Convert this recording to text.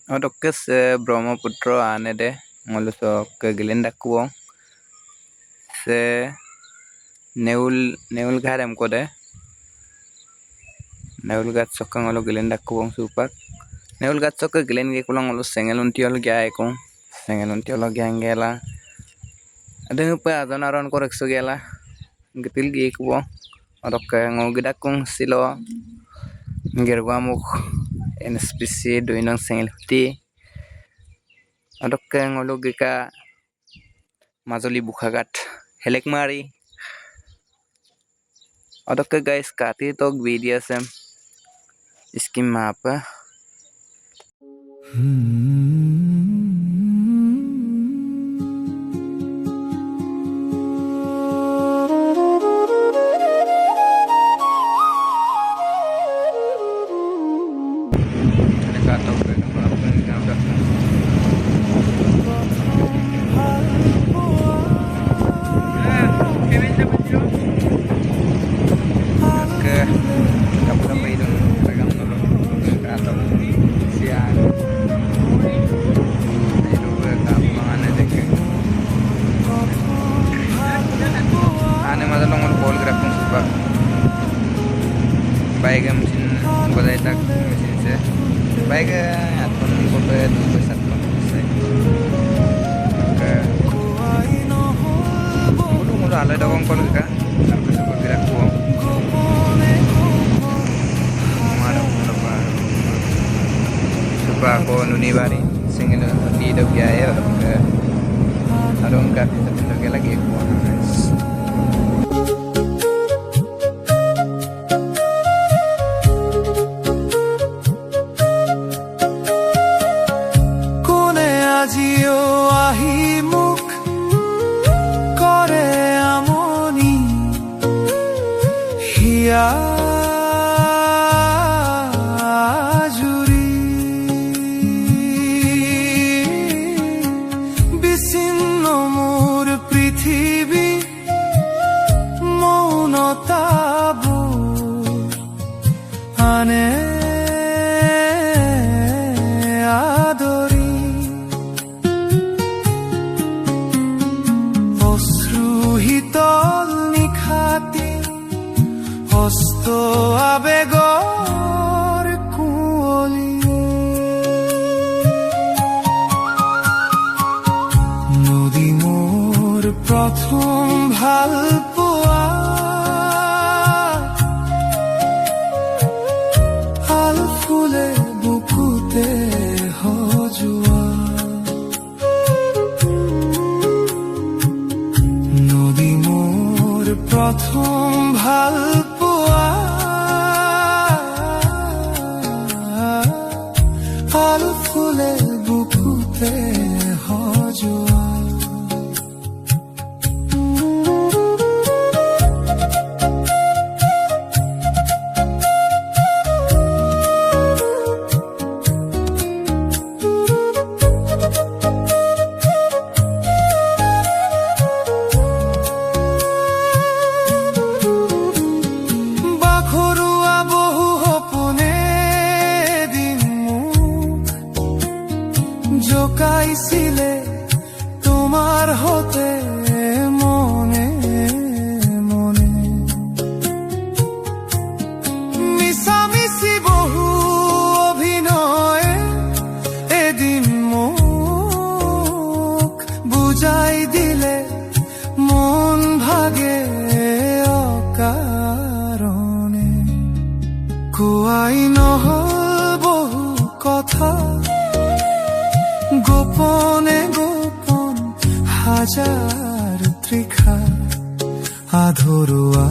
Oke se Brahmaputro ane de ngoluso ke gelinda kuo se neul garem ko de neul gat sokka ngolo gelinda kuo supak neul gat sokka gelen ge kulong ngolo sengelun tiol ge ai ko sengelun tiol ge angela ade pa adon aron korek so gela getil ge kuo oke ngogida kung silo ngerwamuk en specie do inang sengel ti oke ngolo geka Majoli Bukhagat helek mari oke guys kati tok video sem skim map baik mesin boleh tak mesin saya baik atau boleh dua satu saya oke mulu alai dong kalau kita harus bergerak kuat mana berapa coba aku nuni bari singgil di dok ya oke ada enggak kita lagi kuat আজিও আহি মুখ করে আমনি হিয়া জুরি বিচ্ছিন্ন মোর পৃথিবী মৌনতাবু আনে হস্ত আবেগর কুঁৱলী নদী মোৰ প্ৰথম ভাল পোৱা হাল ফুলে বুকুতে সজোৱা নদী মোৰ প্ৰথম ভাল হাল ফুলে বুকুতে সজোৱা জোকাইছিলে তোমার হতে মনে মনে মিছামিছি বহু অভিনয় এদিন মোক বুঝাই দিলে মন ভাগে অকারণে কোয়াই নহল বহু কথা গোপনে গোপন হাজার তৃষা আধৰুৱা